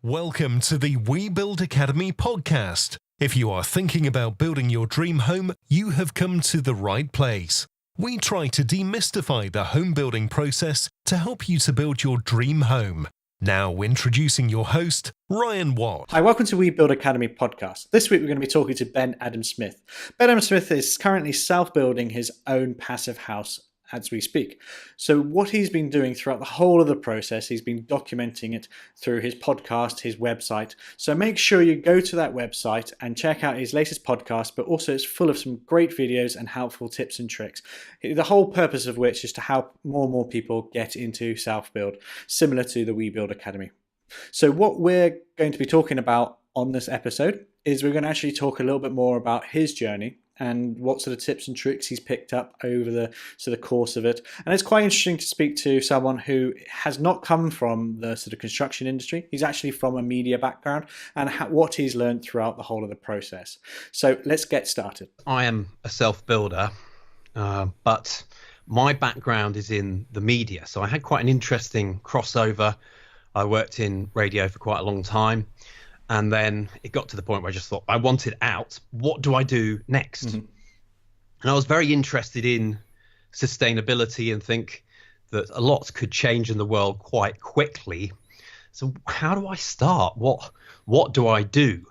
Welcome to the We Build Academy podcast. If you are thinking about building your dream home, you have come to the right place. We try to demystify the home building process to help you to build your dream home. Now introducing your host, Ryan Watt. Hi, welcome to We Build Academy podcast. This week we're going to be talking to Ben Adam Smith. Ben Adam Smith is currently self-building his own passive house as we speak. So what he's been doing throughout the whole of the process, he's been documenting it through his podcast, his website. So make sure you go to that website and check out his latest podcast, but also it's full of some great videos and helpful tips and tricks. The whole purpose of which is to help more and more people get into self-build, similar to the We Build Academy. So what we're going to be talking about on this episode is we're going to actually talk a little bit more about his journey and what sort of tips and tricks he's picked up over the course of it. And it's quite interesting to speak to someone who has not come from the sort of construction industry. He's actually from a media background and what he's learned throughout the whole of the process. So let's get started. I am a self-builder, but my background is in the media. So I had quite an interesting crossover. I worked in radio for quite a long time. And then it got to the point where I just thought, I wanted out. What do I do next? Mm-hmm. And I was very interested in sustainability and think that a lot could change in the world quite quickly. So how do I start? What do I do?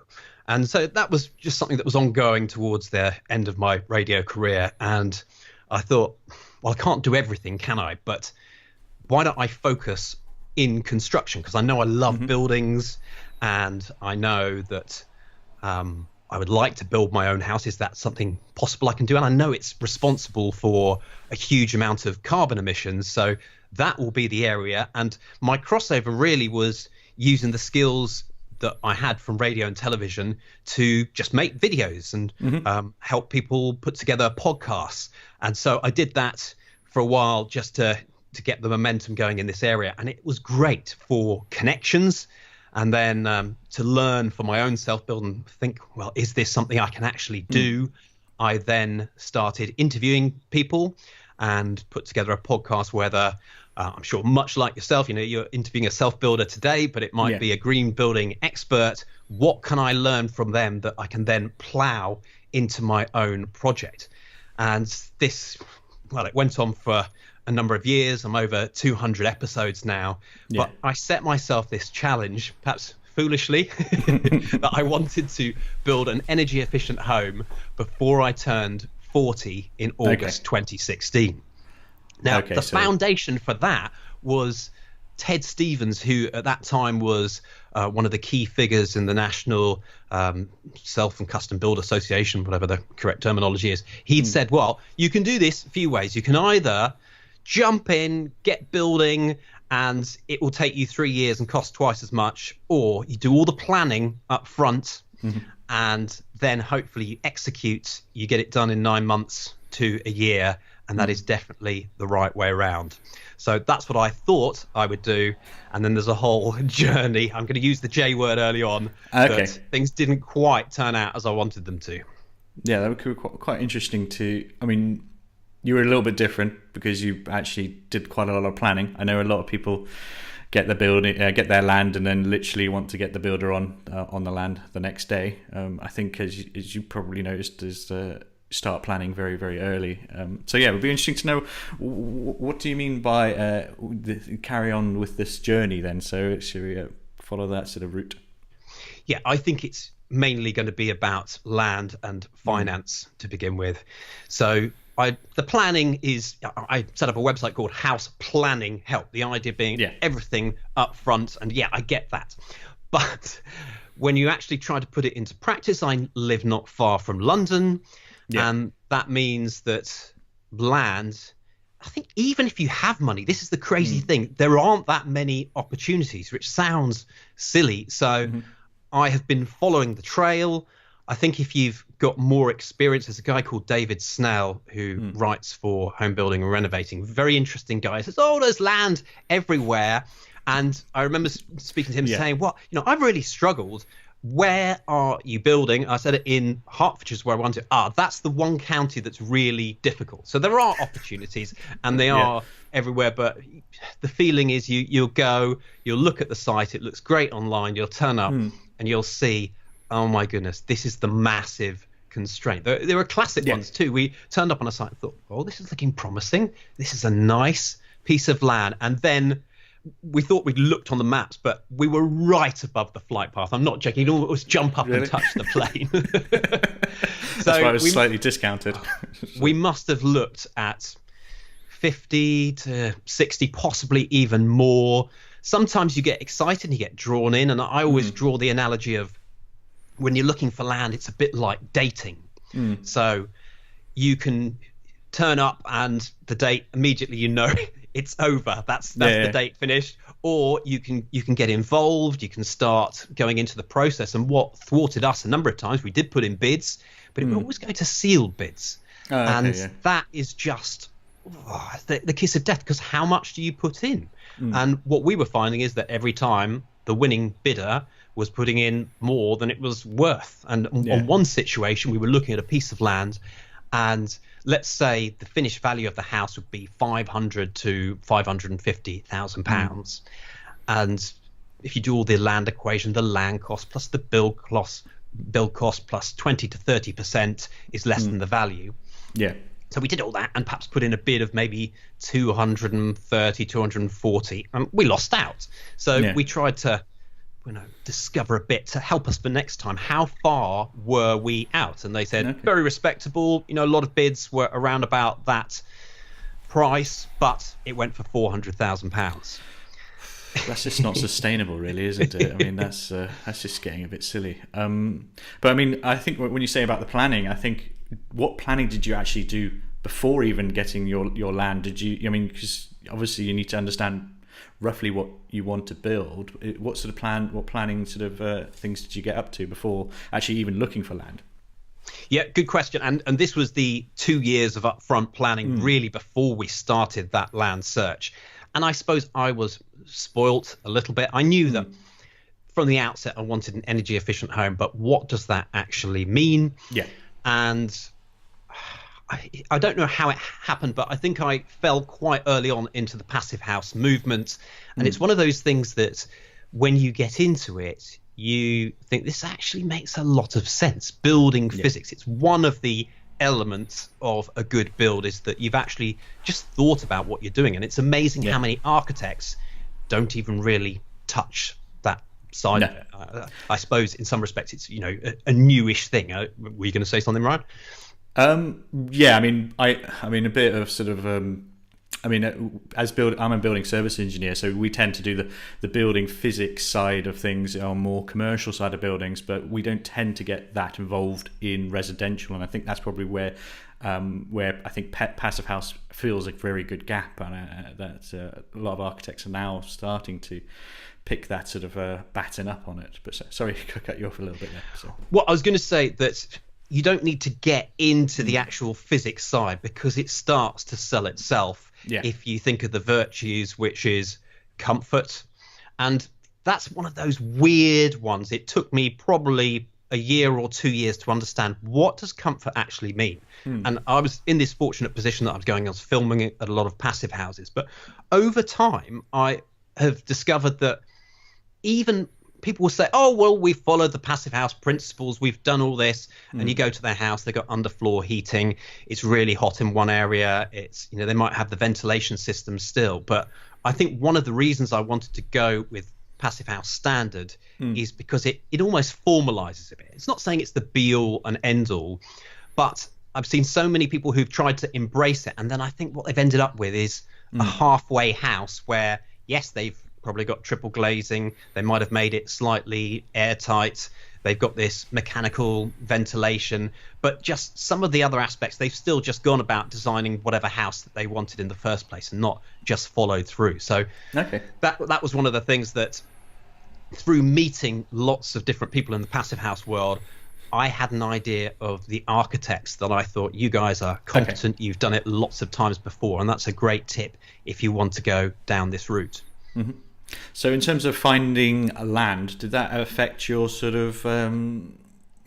And so that was just something that was ongoing towards the end of my radio career. And I thought, well, I can't do everything, can I? But why don't I focus in construction? Because I know I love buildings. And I know that I would like to build my own house. Is that something possible I can do? And I know it's responsible for a huge amount of carbon emissions. So that will be the area. And my crossover really was using the skills that I had from radio and television to just make videos and help people put together podcasts. And so I did that for a while just to get the momentum going in this area. And it was great for connections. And then to learn for my own self-build and think, well, is this something I can actually do? I then started interviewing people and put together a podcast where I'm sure much like yourself, you're interviewing a self-builder today, but it might be a green building expert. What can I learn from them that I can then plow into my own project? And this, well, it went on for a number of years. I'm over 200 episodes now, but I set myself this challenge, perhaps foolishly, that I wanted to build an energy efficient home before I turned 40 in August 2016. Now, the foundation for that was Ted Stevens, who at that time was one of the key figures in the National Self and Custom Build Association, whatever the correct terminology is. He'd said, well, you can do this a few ways. You can either jump in, get building, and it will take you 3 years and cost twice as much, or you do all the planning up front and then hopefully you execute, you get it done in 9 months to a year, and that is definitely the right way around. So that's what I thought I would do. And then there's a whole journey. I'm going to use the J word early on, but things didn't quite turn out as I wanted them to. Yeah, that would be quite interesting to, you were a little bit different because you actually did quite a lot of planning. I know a lot of people get the building, get their land, and then literally want to get the builder on the land the next day. I think, as you probably noticed, is start planning very, very early. So yeah, it would be interesting to know what do you mean by carry on with this journey then? So should we follow that sort of route? Yeah, I think it's mainly going to be about land and finance to begin with. So the planning is, I set up a website called House Planning Help. The idea being everything up front. And I get that. But when you actually try to put it into practice, I live not far from London. And that means that land, I think even if you have money, this is the crazy thing, there aren't that many opportunities, which sounds silly. So I have been following the trail. I think if you've got more experience, there's a guy called David Snell who writes for Home Building and Renovating. Very interesting guy. He says, there's land everywhere. And I remember speaking to him saying, I've really struggled. Where are you building? I said it in Hertfordshire is where I wanted. That's the one county that's really difficult. So there are opportunities and they are everywhere, but the feeling is you'll look at the site, it looks great online, you'll turn up and you'll see, oh my goodness, this is the massive constraint. There are classic ones too. We turned up on a site and thought, oh, this is looking promising. This is a nice piece of land. And then we thought we'd looked on the maps, but we were right above the flight path. I'm not joking. You'd always jump up and touch the plane. That's why it was slightly discounted. We must have looked at 50 to 60, possibly even more. Sometimes you get excited and you get drawn in. And I always draw the analogy of when you're looking for land, it's a bit like dating. So you can turn up and the date immediately, it's over. That's the date finished. Or you can get involved. You can start going into the process. And what thwarted us a number of times, we did put in bids, but it was always going to sealed bids. That is just the kiss of death, because how much do you put in? And what we were finding is that every time the winning bidder was putting in more than it was worth. And on one situation, we were looking at a piece of land, and let's say the finished value of the house would be £500,000 to £550,000. And if you do all the land equation, the land cost plus the build cost plus 20 to 30% is less than the value. Yeah. So we did all that and perhaps put in a bid of maybe 230, 240, and we lost out. So we tried to discover a bit to help us for next time. How far were we out? And they said very respectable. A lot of bids were around about that price, but it went for £400,000. That's just not sustainable, really, isn't it? I mean, that's just getting a bit silly. But I mean, I think when you say about the planning, I think, what planning did you actually do before even getting your land? Did you? I mean, because obviously you need to understand roughly what you want to build. What planning sort of things did you get up to before actually even looking for land? Yeah, good question. And this was the 2 years of upfront planning, really, before we started that land search. And I suppose I was spoilt a little bit. I knew that from the outset I wanted an energy efficient home, but what does that actually mean? Yeah. And I don't know how it happened, but I think I fell quite early on into the passive house movement. And it's one of those things that when you get into it, you think this actually makes a lot of sense. Building physics, it's one of the elements of a good build, is that you've actually just thought about what you're doing. And it's amazing how many architects don't even really touch that side of it. I suppose in some respects it's a newish thing. Were you going to say something, Ryan? Yeah, I mean a bit of sort of I'm a building service engineer, so we tend to do the building physics side of things on more commercial side of buildings, but we don't tend to get that involved in residential. And I think that's probably where I think Passive House fills a very good gap, and that a lot of architects are now starting to pick that sort of baton up on it. But sorry, I cut you off a little bit there. So. Well, I was going to say that you don't need to get into the actual physics side, because it starts to sell itself if you think of the virtues, which is comfort. And that's one of those weird ones. It took me probably a year or 2 years to understand, what does comfort actually mean? And I was in this fortunate position that I was filming at a lot of passive houses. But over time, I have discovered that even people will say, oh, well, we followed the passive house principles, we've done all this. And you go to their house, they've got underfloor heating, it's really hot in one area, it's they might have the ventilation system still. But I think one of the reasons I wanted to go with passive house standard is because it almost formalizes a bit. It's not saying it's the be all and end all, but I've seen so many people who've tried to embrace it, and then I think what they've ended up with is a halfway house where, yes, they've probably got triple glazing, they might have made it slightly airtight, they've got this mechanical ventilation, but just some of the other aspects, they've still just gone about designing whatever house that they wanted in the first place and not just followed through. So that was one of the things that, through meeting lots of different people in the passive house world, I had an idea of the architects that I thought, you guys are competent, you've done it lots of times before, and that's a great tip if you want to go down this route. So in terms of finding a land, did that affect your sort of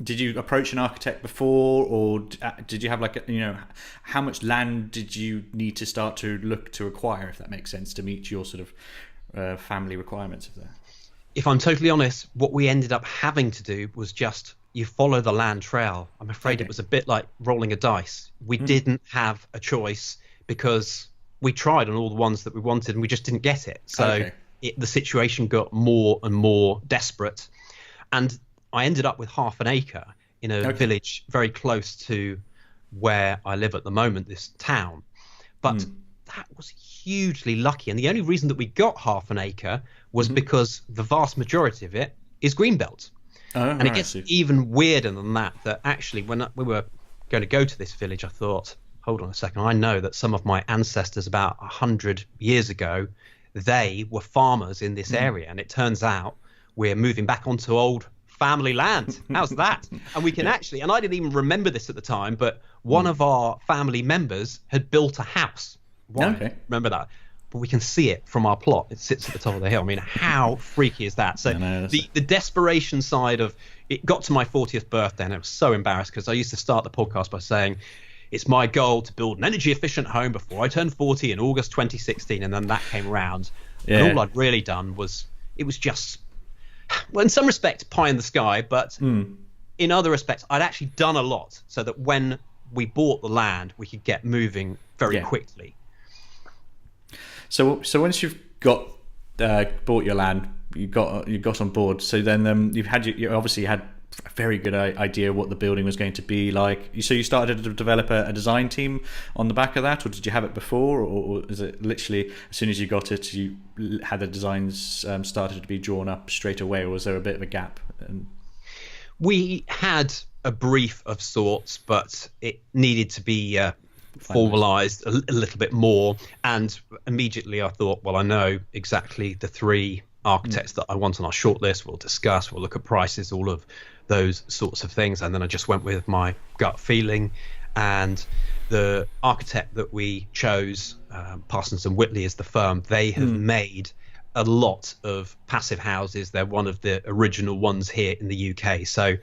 did you approach an architect before, or did you have how much land did you need to start to look to acquire, if that makes sense, to meet your sort of family requirements of that? If I'm totally honest, what we ended up having to do was just you follow the land trail. I'm afraid it was a bit like rolling a dice. We didn't have a choice because we tried on all the ones that we wanted and we just didn't get it. So the situation got more and more desperate. And I ended up with half an acre in a village very close to where I live at the moment, this town. But that was hugely lucky. And the only reason that we got half an acre was because the vast majority of it is greenbelt. And it gets even weirder than that, that actually when we were going to go to this village, I thought, hold on a second, I know that some of my ancestors about 100 years ago, they were farmers in this area. And it turns out we're moving back onto old family land. How's that? And we can actually, and I didn't even remember this at the time, but one of our family members had built a house. Remember that? But we can see it from our plot. It sits at the top of the hill. I mean, how freaky is that? So the desperation side of it got to my 40th birthday, and I was so embarrassed because I used to start the podcast by saying, it's my goal to build an energy efficient home before I turn 40 in August 2016. And then that came around. And all I'd really done was, it was just, well, in some respects, pie in the sky, but in other respects, I'd actually done a lot so that when we bought the land, we could get moving very quickly. So once you've got bought your land, you got on board. So then you obviously had a very good idea what the building was going to be like. So you started to develop a design team on the back of that, or did you have it before, or is it literally as soon as you got it, you had the designs started to be drawn up straight away, or was there a bit of a gap? We had a brief of sorts, but it needed to be formalized a little bit more. And immediately I thought, well, I know exactly the three architects that I want on our shortlist. We'll discuss, we'll look at prices, all of those sorts of things. And then I just went with my gut feeling. And the architect that we chose, Parsons and Whitley is the firm, they have made a lot of passive houses. They're one of the original ones here in the UK. So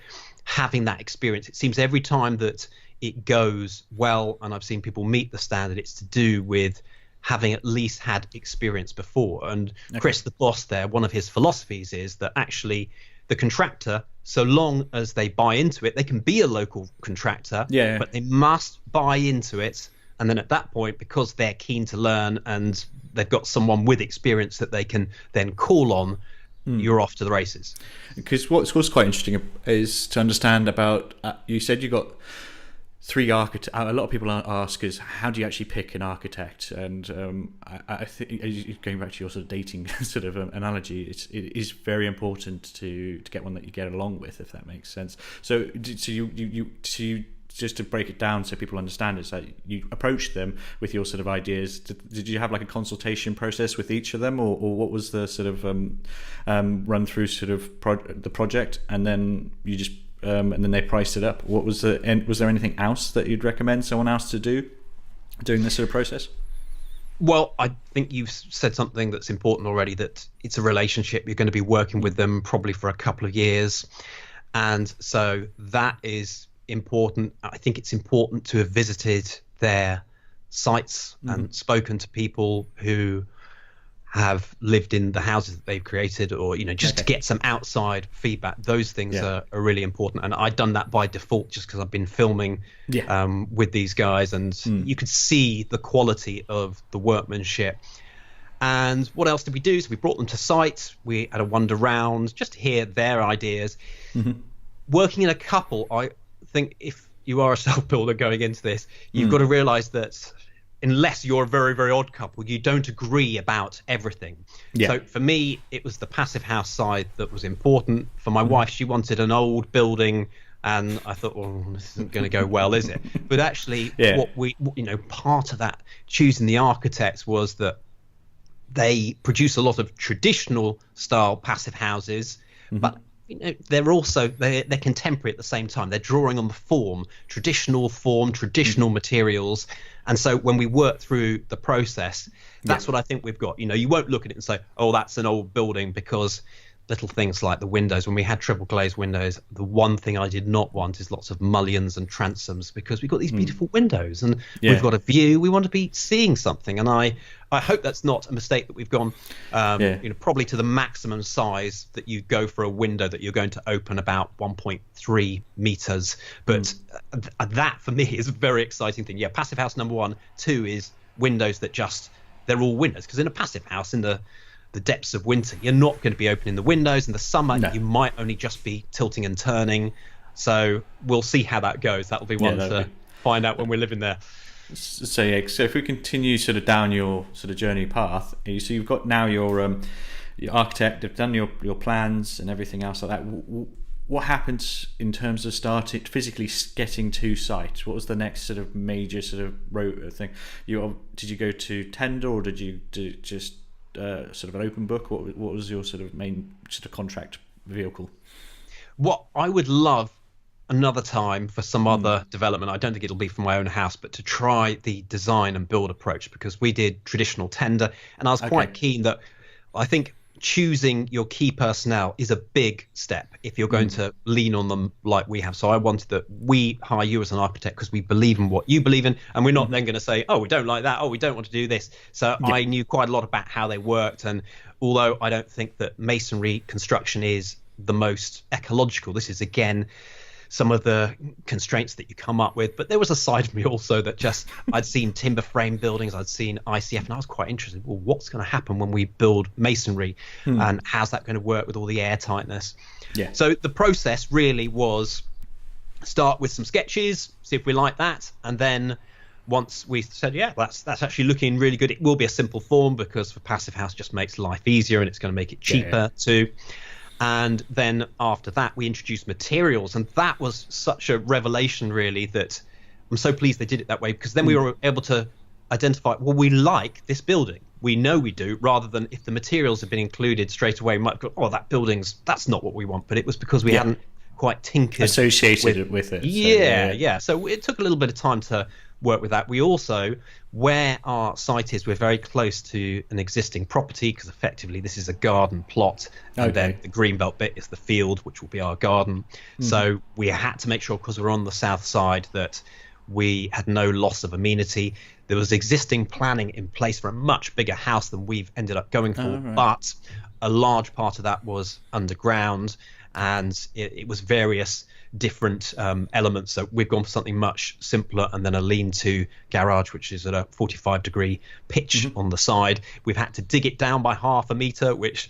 having that experience, it seems every time that it goes well, and I've seen people meet the standard, it's to do with having at least had experience before. And Chris, the boss there, one of his philosophies is that actually the contractor, so long as they buy into it, they can be a local contractor, but they must buy into it. And then at that point, because they're keen to learn and they've got someone with experience that they can then call on, you're off to the races. Because what's quite interesting is to understand about, you said you got three architects. A lot of people ask is, how do you actually pick an architect? And I think, going back to your sort of dating sort of analogy, it is very important to get one that you get along with, if that makes sense. So you just to break it down so people understand, is that you approach them with your sort of ideas. Did you have like a consultation process with each of them, or what was the sort of run through sort of the project, and then you just and then they priced it up? What was was there anything else that you'd recommend someone else to do during this sort of process? Well, I think you've said something that's important already, that it's a relationship. You're going to be working with them probably for a couple of years. And so that is important. I think it's important to have visited their sites and spoken to people who have lived in the houses that they've created, or just to get some outside feedback. Those things are really important, and I'd done that by default just because I've been filming with these guys, and you could see the quality of the workmanship. And what else did we do? So we brought them to site, we had a wander round just to hear their ideas. Working in a couple, I think if you are a self-builder going into this, you've got to realize that unless you're a very, very odd couple, you don't agree about everything. So for me, it was the passive house side that was important. For my wife, she wanted an old building, and I thought, well, this isn't going to go well, is it? But actually, part of that choosing the architects was that they produce a lot of traditional style passive houses, but they're also they're contemporary at the same time. They're drawing on the form, traditional materials. And so when we work through the process, that's what I think we've got. You won't look at it and say, oh, that's an old building, because little things like the windows. When we had triple glazed windows, the one thing I did not want is lots of mullions and transoms, because we've got these beautiful windows and we've got a view. We want to be seeing something, and I hope that's not a mistake that we've gone probably to the maximum size that you go for a window that you're going to open about 1.3 meters. But that for me is a very exciting thing. Passive house number 1. 2 is windows that they're all windows, because in a passive house in the depths of winter, you're not going to be opening the windows. In the summer, you might only just be tilting and turning. So we'll see how that goes. That'll be one to find out when we're living there. So if we continue sort of down your sort of journey path, so you've got now your architect, have done your plans and everything else like that. What happens in terms of physically getting to site? What was the next sort of major sort of road thing? Did you go to tender, or did you just sort of an open book? What was your sort of main sort of contract vehicle? What I would love another time for some other development, I don't think it'll be for my own house, but to try the design and build approach, because we did traditional tender, and I was quite keen that I think choosing your key personnel is a big step if you're going to lean on them like we have. So I wanted that we hire you as an architect because we believe in what you believe in, and we're not then going to say, oh, we don't like that, oh, we don't want to do this. So I knew quite a lot about how they worked, and although I don't think that masonry construction is the most ecological, this is again some of the constraints that you come up with. But there was a side of me also that I'd seen timber frame buildings, I'd seen ICF, and I was quite interested, well, what's going to happen when we build masonry, and how's that going to work with all the air tightness? So the process really was start with some sketches, see if we like that, and then once we said, that's actually looking really good, it will be a simple form, because for passive house just makes life easier and it's going to make it cheaper too. And then after that, we introduced materials. And that was such a revelation, really, that I'm so pleased they did it that way, because then we were able to identify, well, we like this building. We know we do, rather than if the materials had been included straight away, we might go, oh, that's not what we want. But it was because we hadn't quite tinkered. Associated with it. So it took a little bit of time to work with that. We also, where our site is, we're very close to an existing property, because effectively this is a garden plot, and then the greenbelt bit is the field, which will be our garden. So we had to make sure, because we're on the south side, that we had no loss of amenity. There was existing planning in place for a much bigger house than we've ended up going for, but a large part of that was underground, and it was various different elements. So we've gone for something much simpler, and then a lean-to garage, which is at a 45-degree pitch on the side. We've had to dig it down by 0.5 meter, which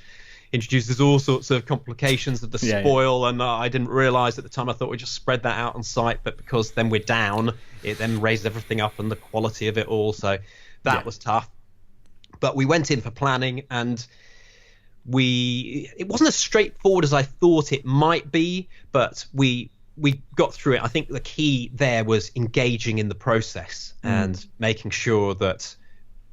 introduces all sorts of complications of the spoil, and I didn't realize at the time. I thought we'd just spread that out on site, but because then we're down, it then raised everything up and the quality of it all, so that was tough. But we went in for planning, and it wasn't as straightforward as I thought it might be, but we got through it. I think the key there was engaging in the process and making sure that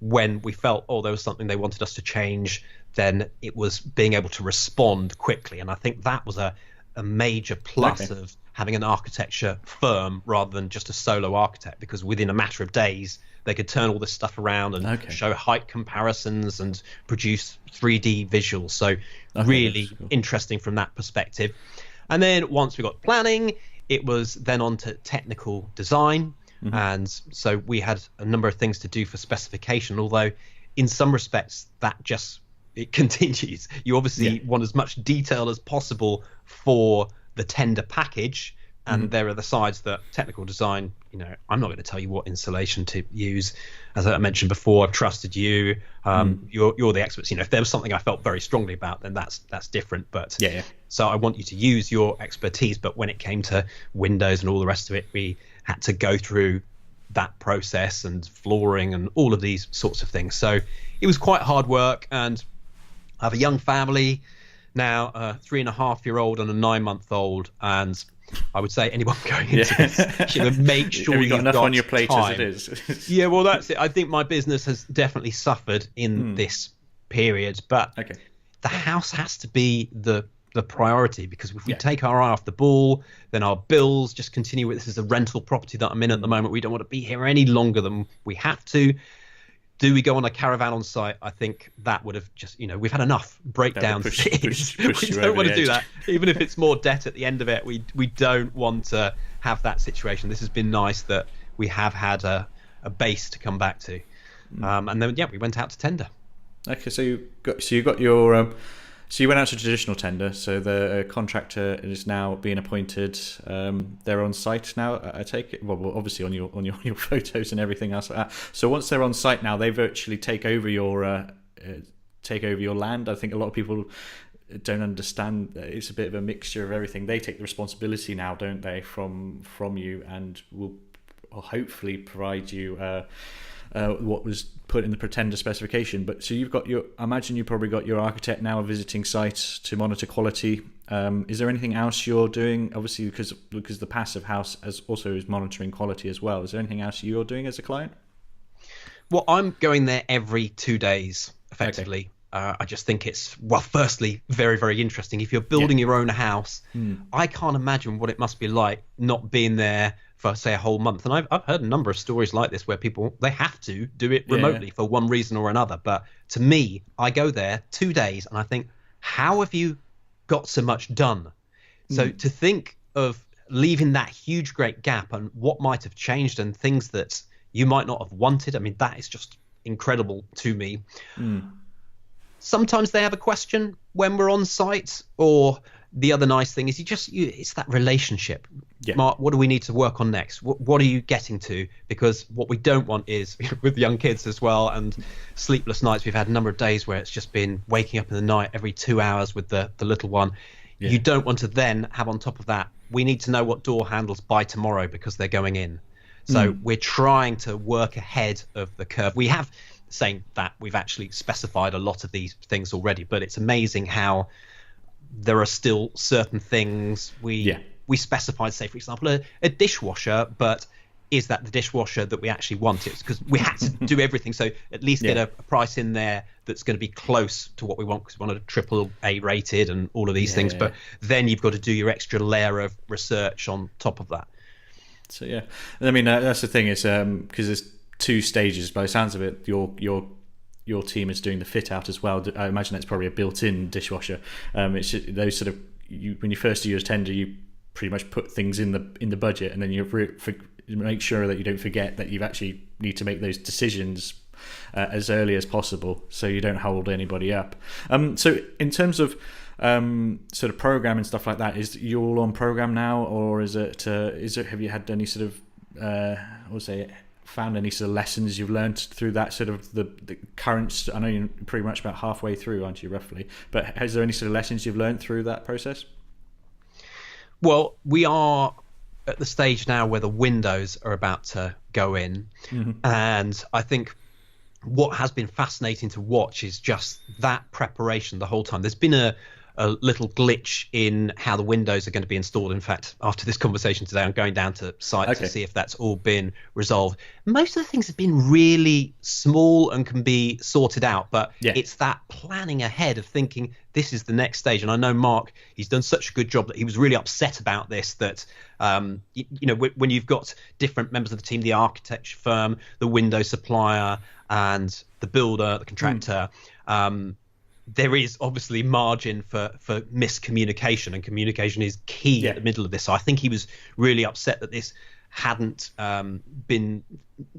when we felt, there was something they wanted us to change, then it was being able to respond quickly. And I think that was a major plus of having an architecture firm rather than just a solo architect, because within a matter of days they could turn all this stuff around and show height comparisons and produce 3D visuals. So really interesting from that perspective. And then once we got planning, it was then on to technical design. And so we had a number of things to do for specification, although in some respects it continues. You obviously want as much detail as possible for the tender package, and there are the sides that technical design, I'm not going to tell you what insulation to use. As I mentioned before, I've trusted you. You're the experts. If there was something I felt very strongly about, then that's different. But so I want you to use your expertise. But when it came to windows and all the rest of it, we had to go through that process, and flooring and all of these sorts of things. So it was quite hard work, and I have a young family now, a 3.5-year-old and a 9-month-old, and I would say anyone going into this, make sure you've got enough on your plate as it is. Yeah, well, that's it. I think my business has definitely suffered in this period, but the house has to be the priority, because if we take our eye off the ball, then our bills just continue. This is a rental property that I'm in at the moment. We don't want to be here any longer than we have to. Do we go on a caravan on site? I think that would have just, we've had enough breakdowns. Push we don't want to do edge. that. Even if it's more debt at the end of it, we don't want to have that situation. This has been nice that we have had a base to come back to. And then, we went out to tender. Okay, so you got your so you went out to traditional tender. So the contractor is now being appointed. They're on site now. I take it. Well, obviously on your photos and everything else like that. So once they're on site now, they virtually take over your land. I think a lot of people don't understand that it's a bit of a mixture of everything. They take the responsibility now, don't they, from you, and will hopefully provide you what was put in the pretender specification. But so you've got I imagine you probably got your architect now visiting sites to monitor quality. Is there anything else you're doing? Obviously, because the passive house also is monitoring quality as well. Is there anything else you're doing as a client? Well, I'm going there every 2 days, effectively. Okay. I just think it's, firstly, very, very interesting. If you're building your own house, I can't imagine what it must be like not being there for, say, a whole month. And I've heard a number of stories like this where people, they have to do it remotely for one reason or another. But to me, I go there 2 days and I think, how have you got so much done? So to think of leaving that huge, great gap and what might have changed and things that you might not have wanted, I mean, that is just incredible to me. Sometimes they have a question when we're on site, or the other nice thing is it's that relationship. Mark, what do we need to work on next? What are you getting to? Because what we don't want is, with young kids as well and sleepless nights, we've had a number of days where it's just been waking up in the night every 2 hours with the little one. You don't want to then have on top of that, we need to know what door handles by tomorrow because they're going in. So we're trying to work ahead of the curve. We have, saying that, we've actually specified a lot of these things already, but it's amazing how there are still certain things we specified, say, for example, a dishwasher, but is that the dishwasher that we actually want? It's because we had to do everything. So at least get a price in there that's going to be close to what we want, because we want a AAA rated and all of these things. But then you've got to do your extra layer of research on top of that. So I mean, that's the thing is because there's 2 stages. By the sounds of it, your team is doing the fit out as well. I imagine that's probably a built-in dishwasher. It's just those sort of, when you first do your tender, you pretty much put things in the budget, and then you make sure that you don't forget that you actually need to make those decisions as early as possible, so you don't hold anybody up. So in terms of sort of program and stuff like that, is you all on program now, or is it have you had any sort of found any sort of lessons you've learned through that sort of the current? I know you're pretty much about halfway through, aren't you, roughly? But is there any sort of lessons you've learned through that process? Well, we are at the stage now where the windows are about to go in, and I think what has been fascinating to watch is just that preparation the whole time. There's been a little glitch in how the windows are going to be installed. In fact, after this conversation today, I'm going down to site to see if that's all been resolved. Most of the things have been really small and can be sorted out, but it's that planning ahead of thinking this is the next stage. And I know Mark, he's done such a good job that he was really upset about this, that when you've got different members of the team, the architecture firm, the window supplier, and the builder, the contractor, there is obviously margin for miscommunication, and communication is key at the middle of this. So I think he was really upset that this hadn't been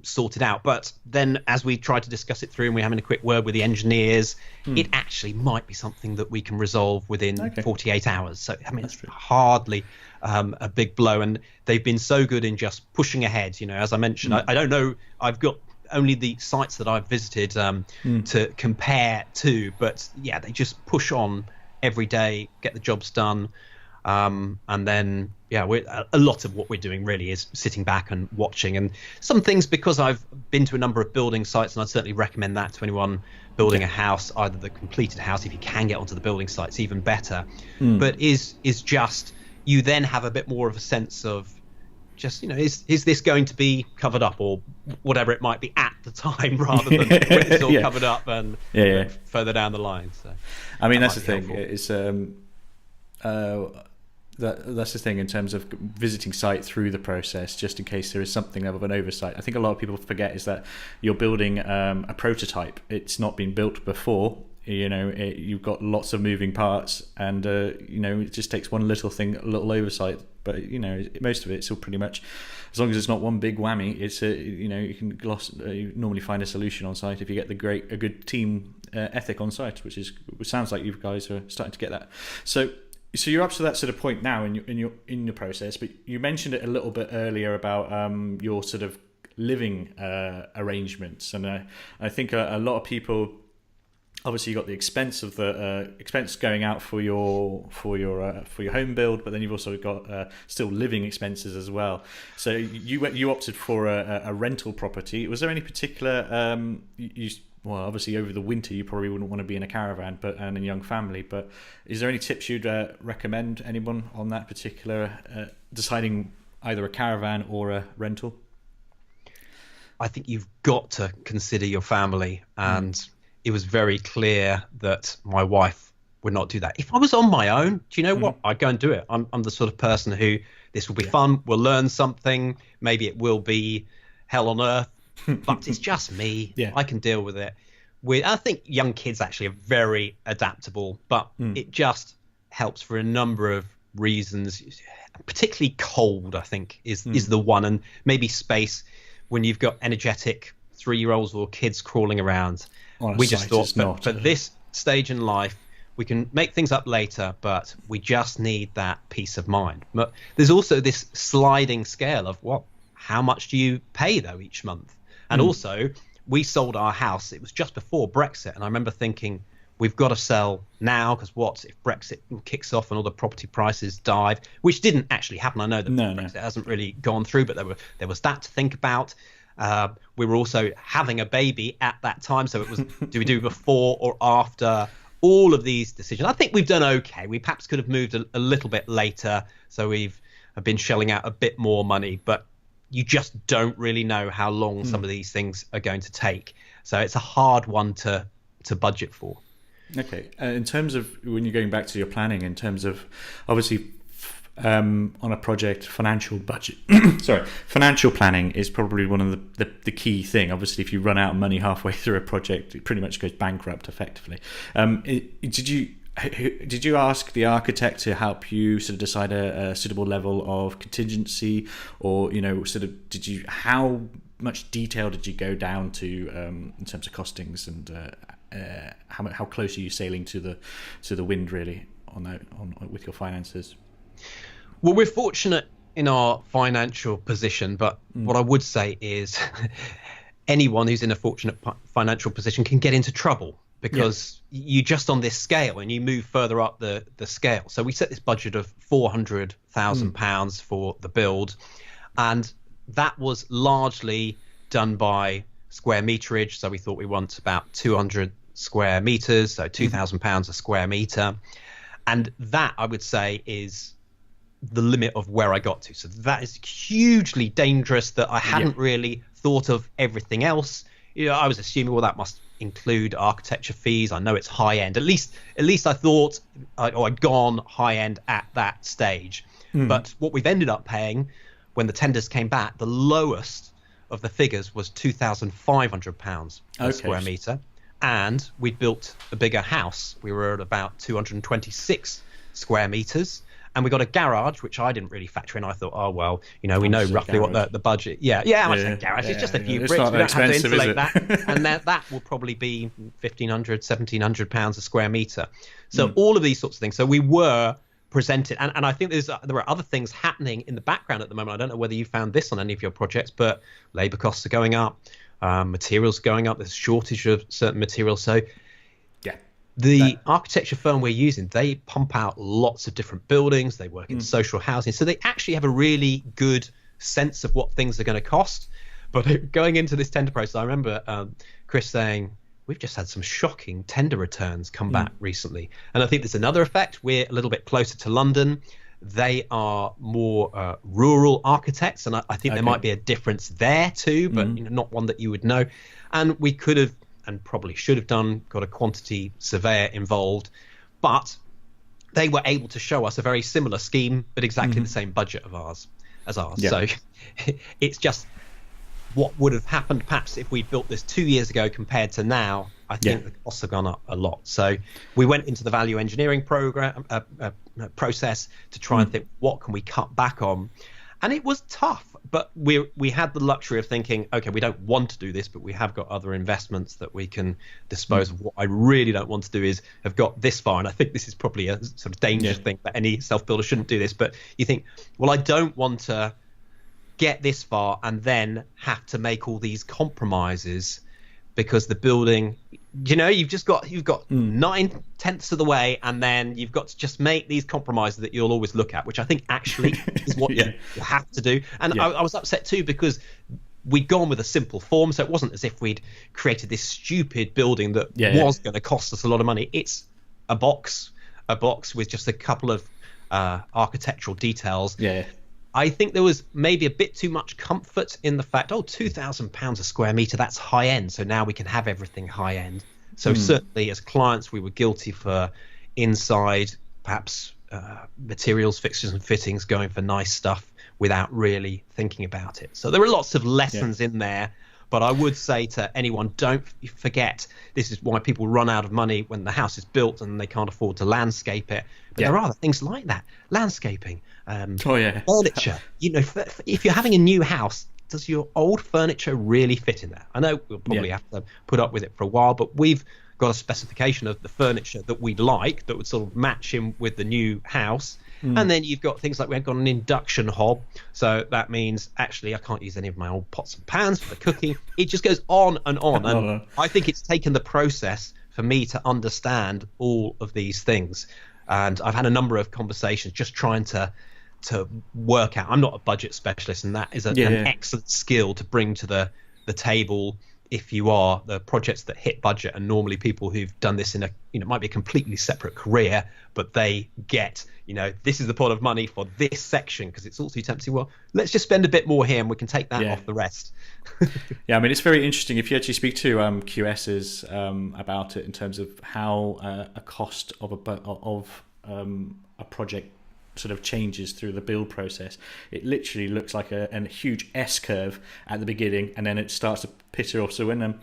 sorted out. But then as we tried to discuss it through and we're having a quick word with the engineers, it actually might be something that we can resolve within 48 hours. So, I mean, it's hardly a big blow. And they've been so good in just pushing ahead. As I mentioned, I don't know, I've got only the sites that I've visited to compare to, but they just push on every day, get the jobs done, and then a lot of what we're doing really is sitting back and watching. And some things, because I've been to a number of building sites, and I'd certainly recommend that to anyone building a house, either the completed house, if you can get onto the building sites, even better, but is just, you then have a bit more of a sense of just, is this going to be covered up, or whatever it might be at the time, rather than when it's all covered up and further down the line. So I mean, that's the thing. Helpful. It's that's the thing in terms of visiting site through the process, just in case there is something of an oversight. I think a lot of people forget is that you're building a prototype. It's not been built before. You've got lots of moving parts, and it just takes one little thing, a little oversight. But most of it's still pretty much, as long as it's not one big whammy. It's you can you normally find a solution on site if you get a good team ethic on site, which sounds like you guys are starting to get that. So you're up to that sort of point now in your process. But you mentioned it a little bit earlier about your sort of living arrangements, and I think a lot of people. Obviously, you got the expense of the expense going out for your home build, but then you've also got still living expenses as well. So you opted for a rental property. Was there any particular well, obviously over the winter you probably wouldn't want to be in a caravan, and a young family. But is there any tips you'd recommend anyone on that particular deciding either a caravan or a rental? I think you've got to consider your family, and it was very clear that my wife would not do that. If I was on my own, do you know what? I'd go and do it. I'm the sort of person who, this will be fun, we'll learn something, maybe it will be hell on earth, but it's just me. I can deal with it. I think young kids actually are very adaptable, but it just helps for a number of reasons. Particularly cold, I think, is the one, and maybe space when you've got energetic 3-year-olds or kids crawling around. We just thought for this stage in life, we can make things up later, but we just need that peace of mind. But there's also this sliding scale of how much do you pay though each month? And also we sold our house. It was just before Brexit. And I remember thinking, we've got to sell now, because what if Brexit kicks off and all the property prices dive, which didn't actually happen. I know that Brexit hasn't really gone through, but there was that to think about. We were also having a baby at that time, so it was, do we do before or after? All of these decisions. I think we've done okay. We perhaps could have moved a little bit later, so we've been shelling out a bit more money, but you just don't really know how long some of these things are going to take. So it's a hard one to budget for. Okay. In terms of when you're going back to your planning, in terms of obviously on a project, financial budget, financial planning is probably one of the key thing. Obviously, if you run out of money halfway through a project, it pretty much goes bankrupt effectively. Did you ask the architect to help you sort of decide a suitable level of contingency, or how much detail did you go down to in terms of costings, and how close are you sailing to the wind really on with your finances? Well, we're fortunate in our financial position, but what I would say is anyone who's in a fortunate financial position can get into trouble, because you're just on this scale and you move further up the scale. So we set this budget of £400,000 for the build, and that was largely done by square meterage. So we thought we want about 200 square meters, so £2,000 a square meter. And that, I would say, is the limit of where I got to. So that is hugely dangerous, that I hadn't really thought of everything else. I was assuming, well, that must include architecture fees. I know it's high end. At least I thought I'd gone high end at that stage. But what we've ended up paying when the tenders came back, the lowest of the figures was £2,500 per square meter. And we built a bigger house. We were at about 226 square meters. And we got a garage, which I didn't really factor in. I thought, oh, well, we know roughly what the budget. How much is a garage? It's just a few bricks. We don't have to insulate that. And that will probably be £1,500, £1,700 a square meter. So all of these sorts of things. So we were presented. And I think there are other things happening in the background at the moment. I don't know whether you found this on any of your projects, but labour costs are going up, materials going up. There's a shortage of certain materials. So the architecture firm we're using, they pump out lots of different buildings. They work in social housing. So they actually have a really good sense of what things are going to cost. But going into this tender process, I remember Chris saying, we've just had some shocking tender returns come back recently. And I think there's another effect. We're a little bit closer to London. They are more rural architects. And I think there might be a difference there too, but not one that you would know. And we could have, and probably should have got a quantity surveyor involved. But they were able to show us a very similar scheme, but exactly the same budget as ours. Yeah. So it's just what would have happened perhaps if we built this 2 years ago compared to now. I think the costs have gone up a lot. So we went into the value engineering process to try and think, what can we cut back on? And it was tough, but we had the luxury of thinking, okay, we don't want to do this, but we have got other investments that we can dispose of. What I really don't want to do is have got this far, and I think this is probably a sort of dangerous thing that any self-builder shouldn't do this, but you think, well, I don't want to get this far and then have to make all these compromises because the building, you've got 9/10 of the way, and then you've got to just make these compromises that you'll always look at, which I think actually is what you have to do. And I was upset too because we'd gone with a simple form, so it wasn't as if we'd created this stupid building that was going to cost us a lot of money. It's a box with just a couple of architectural details. I think there was maybe a bit too much comfort in the fact, £2,000 a square metre, that's high end. So now we can have everything high end. So certainly as clients, we were guilty for inside, perhaps materials, fixtures and fittings, going for nice stuff without really thinking about it. So there are lots of lessons in there. But I would say to anyone, don't forget, this is why people run out of money when the house is built and they can't afford to landscape it. But there are other things like that. Landscaping, furniture. If you're having a new house, does your old furniture really fit in there? I know we'll probably have to put up with it for a while, but we've got a specification of the furniture that we'd like that would sort of match in with the new house. And then you've got things like we've got an induction hob. So that means actually I can't use any of my old pots and pans for the cooking. It just goes on and on. And I think it's taken the process for me to understand all of these things. And I've had a number of conversations just trying to work out. I'm not a budget specialist, and that is an excellent skill to bring to the table. If you are, the projects that hit budget are normally people who've done this in might be a completely separate career, but they get, this is the pot of money for this section because it's also tempting. Well, let's just spend a bit more here and we can take that off the rest. It's very interesting if you actually speak to QSs about it in terms of how a cost of a project sort of changes through the build process. It literally looks like a huge S curve at the beginning, and then it starts to peter off. So when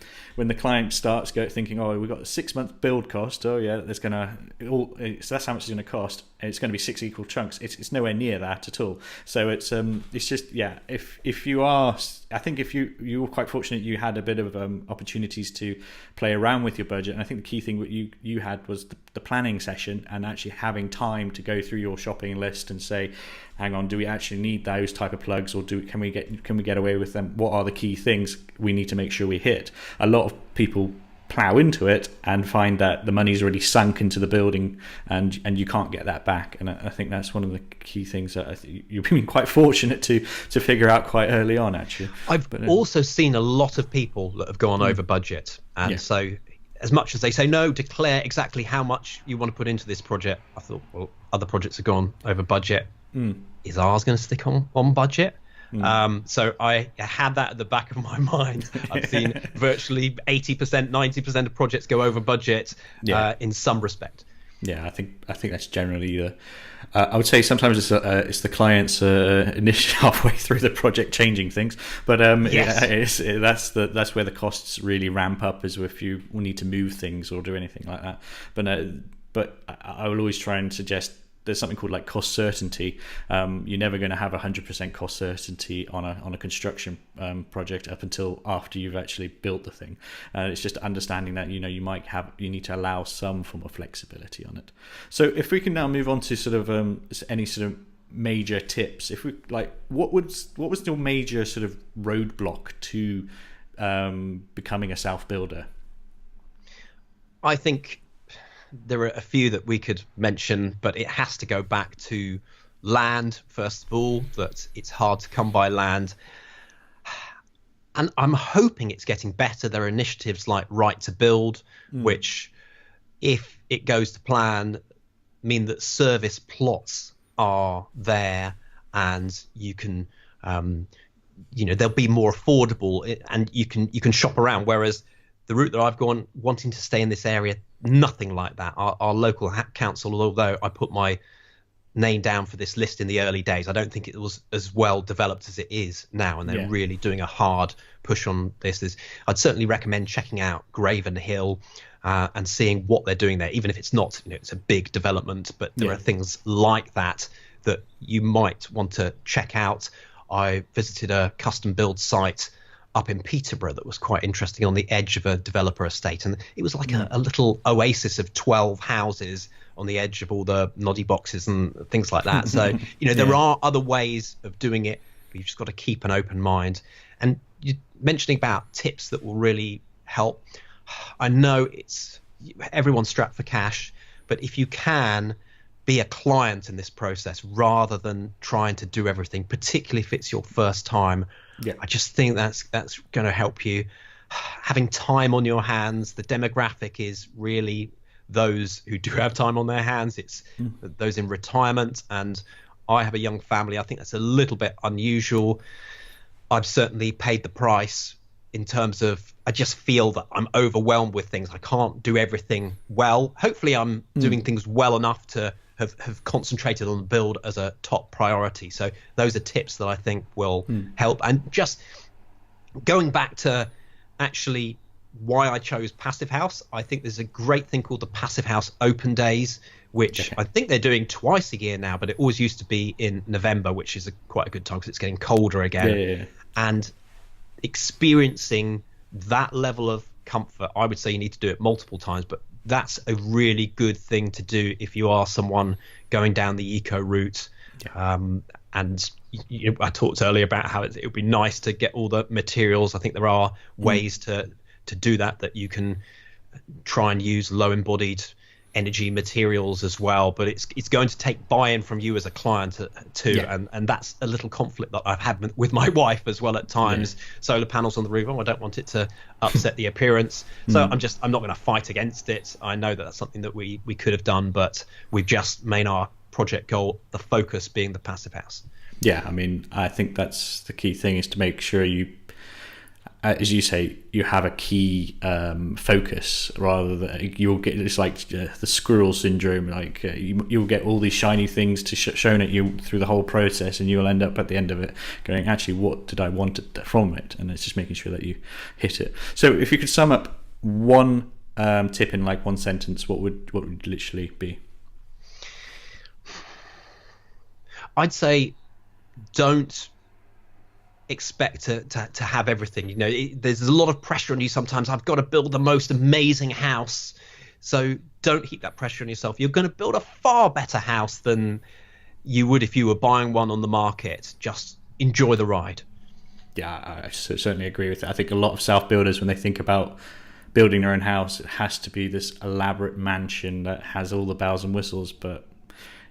the client starts thinking, we've got a 6 month build cost, so that's how much it's going to cost, and it's going to be 6 equal chunks. It's nowhere near that at all. So it's just if you are, I think if you were quite fortunate, you had a bit of opportunities to play around with your budget, and I think the key thing that you had was the planning session and actually having time to go through your shopping list and say, hang on, do we actually need those type of plugs, or can we get away with them? What are the key things we need to make sure we hit? A lot of people plow into it and find that the money's already sunk into the building, and you can't get that back. And I think that's one of the key things that I think you've been quite fortunate to figure out quite early on, actually. I've also seen a lot of people that have gone over budget, and so as much as they say, no, declare exactly how much you want to put into this project, I thought, well, other projects have gone over budget. Is ours going to stick on budget? So I had that at the back of my mind. I've seen virtually 80%, 90% of projects go over budget in some respect. Yeah, I think that's generally I would say sometimes it's the clients initially halfway through the project changing things, but that's where the costs really ramp up, is if you need to move things or do anything like that. But I will always try and suggest there's something called like cost certainty. You're never going to have 100% cost certainty on a construction project up until after you've actually built the thing. It's just understanding that you need to allow some form of flexibility on it. So if we can now move on to sort of any sort of major tips, if we what was your major sort of roadblock to becoming a self-builder? I think there are a few that we could mention, but it has to go back to land, first of all, that it's hard to come by land. And I'm hoping it's getting better. There are initiatives like Right to Build, which, if it goes to plan, mean that service plots are there and you can, they'll be more affordable and you can shop around. Whereas the route that I've gone, wanting to stay in this area, nothing like that. Our local council, although I put my name down for this list in the early days, I don't think it was as well developed as it is now, and they're really doing a hard push on this. I'd certainly recommend checking out Graven Hill and seeing what they're doing there, even if it's not, it's a big development, but there are things like that you might want to check out. I visited a custom build site up in Peterborough that was quite interesting on the edge of a developer estate, and it was like a little oasis of 12 houses on the edge of all the noddy boxes and things like that. So there are other ways of doing it, but you've just got to keep an open mind. And you're mentioning about tips that will really help. I know everyone's strapped for cash, but if you can be a client in this process rather than trying to do everything, particularly if it's your first time, I just think that's going to help you. Having time on your hands, the demographic is really those who do have time on their hands. It's those in retirement, and I have a young family. I think that's a little bit unusual. I've certainly paid the price in terms of I just feel that I'm overwhelmed with things. I can't do everything well. Hopefully I'm doing things well enough to have concentrated on the build as a top priority. So those are tips that I think will help. And just going back to actually why I chose Passivhaus, I think there's a great thing called the Passivhaus Open Days, which I think they're doing twice a year now, but it always used to be in November, which is quite a good time because it's getting colder again. And experiencing that level of comfort, I would say you need to do it multiple times, but that's a really good thing to do if you are someone going down the eco route. And I talked earlier about how it would be nice to get all the materials. I think there are ways to do that you can try and use low embodied energy materials as well, but it's going to take buy-in from you as a client too. And that's a little conflict that I've had with my wife as well at times. Solar panels on the roof, I don't want it to upset the appearance, so I'm not going to fight against it. I know that that's something that we could have done, but we've just made our project goal the focus being the Passivhaus. I mean, I think that's the key thing, is to make sure you, as you say, you have a key focus, rather than you'll get, it's like the squirrel syndrome, like you'll get all these shiny things shown at you through the whole process, and you'll end up at the end of it going, actually, what did I want from it? And it's just making sure that you hit it. So if you could sum up one tip in like one sentence, what would it literally be? I'd say don't expect to have everything. There's a lot of pressure on you sometimes. I've got to build the most amazing house, so don't heap that pressure on yourself. You're going to build a far better house than you would if you were buying one on the market. Just enjoy the ride. I certainly agree with that. I think a lot of self-builders, when they think about building their own house, it has to be this elaborate mansion that has all the bells and whistles, but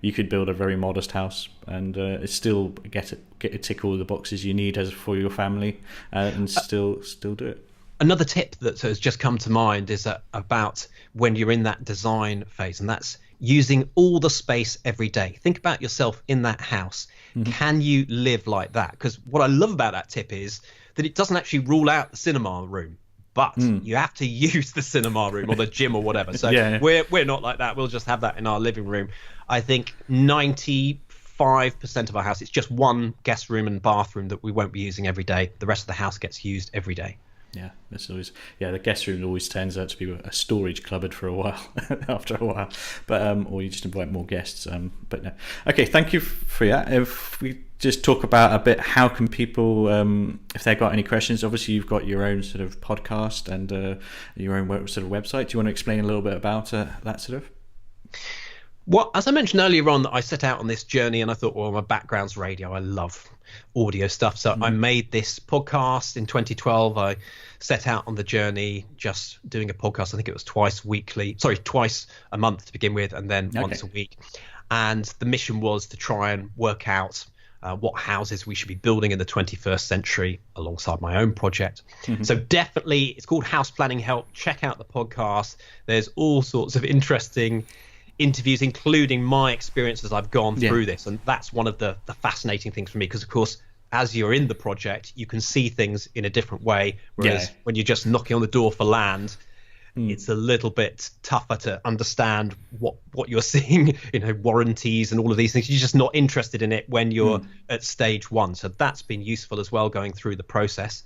you could build a very modest house and still get to tick all the boxes you need for your family, and still do it. Another tip that has just come to mind is about when you're in that design phase, and that's using all the space every day. Think about yourself in that house. Can you live like that? Because what I love about that tip is that it doesn't actually rule out the cinema room, but you have to use the cinema room or the gym or whatever. So we're not like that. We'll just have that in our living room. I think 95% of our house, it's just one guest room and bathroom that we won't be using every day. The rest of the house gets used every day. It's always the guest room always turns out to be a storage cupboard for a while after a while, but or you just invite more guests. But no, okay, thank you for that. If we just talk about a bit, how can people, if they've got any questions, obviously you've got your own sort of podcast and your own sort of website. Do you want to explain a little bit about that sort of? Well, as I mentioned earlier on, I set out on this journey and I thought, well, my background's radio. I love audio stuff. So I made this podcast in 2012. I set out on the journey just doing a podcast. I think it was twice a month to begin with, and then once a week. And the mission was to try and work out what houses we should be building in the 21st century alongside my own project. So definitely, it's called House Planning Help. Check out the podcast. There's all sorts of interesting interviews, including my experience as I've gone through this, and that's one of the fascinating things for me, because of course as you're in the project you can see things in a different way, whereas when you're just knocking on the door for land, it's a little bit tougher to understand what you're seeing, warranties and all of these things. You're just not interested in it when you're at stage 1. So that's been useful as well, going through the process.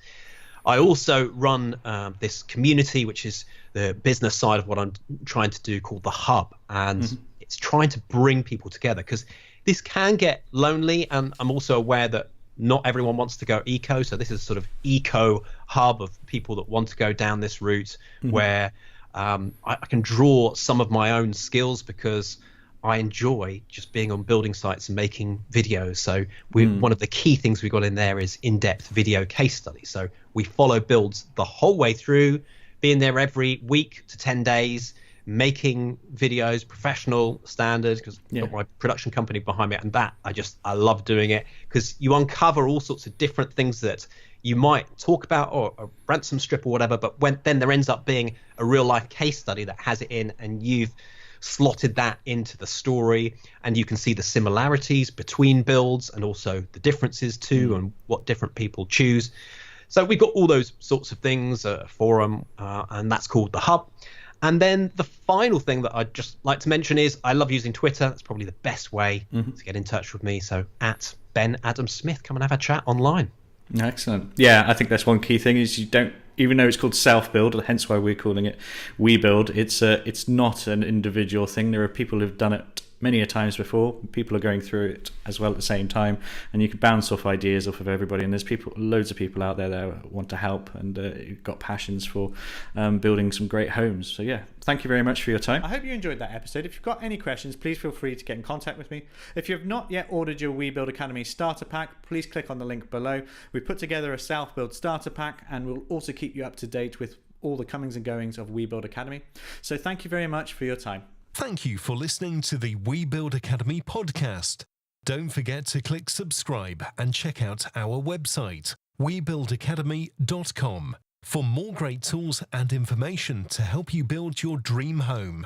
I also run this community, which is the business side of what I'm trying to do, called The Hub. And it's trying to bring people together, because this can get lonely. And I'm also aware that not everyone wants to go eco. So this is sort of eco hub of people that want to go down this route, where I can draw some of my own skills, because I enjoy just being on building sites and making videos. So one of the key things we got in there is in-depth video case studies. So we follow builds the whole way through, being there every week to 10 days, making videos, professional standards, because I've got my production company behind me, and that I love doing it, because you uncover all sorts of different things that you might talk about, or a ransom strip or whatever, but then there ends up being a real life case study that has it in, and you've slotted that into the story, and you can see the similarities between builds and also the differences too, and what different people choose. So we've got all those sorts of things, a forum, and that's called The Hub. And then the final thing that I'd just like to mention is I love using Twitter. That's probably the best way to get in touch with me. So at Ben Adam Smith, come and have a chat online. Excellent. Yeah, I think that's one key thing, is you don't, even though it's called self-build, hence why we're calling it We Build, it's not an individual thing. There are people who've done it many a times before. People are going through it as well at the same time, and you can bounce off ideas off of everybody, and there's loads of people out there that want to help, and you've got passions for building some great homes. So yeah, thank you very much for your time. I hope you enjoyed that episode. If you've got any questions, please feel free to get in contact with me. If you have not yet ordered your We Build Academy starter pack, please click on the link below. We've put together a self-build starter pack, and we'll also keep you up to date with all the comings and goings of We Build Academy. So thank you very much for your time. Thank you for listening to the We Build Academy podcast. Don't forget to click subscribe and check out our website, webuildacademy.com, for more great tools and information to help you build your dream home.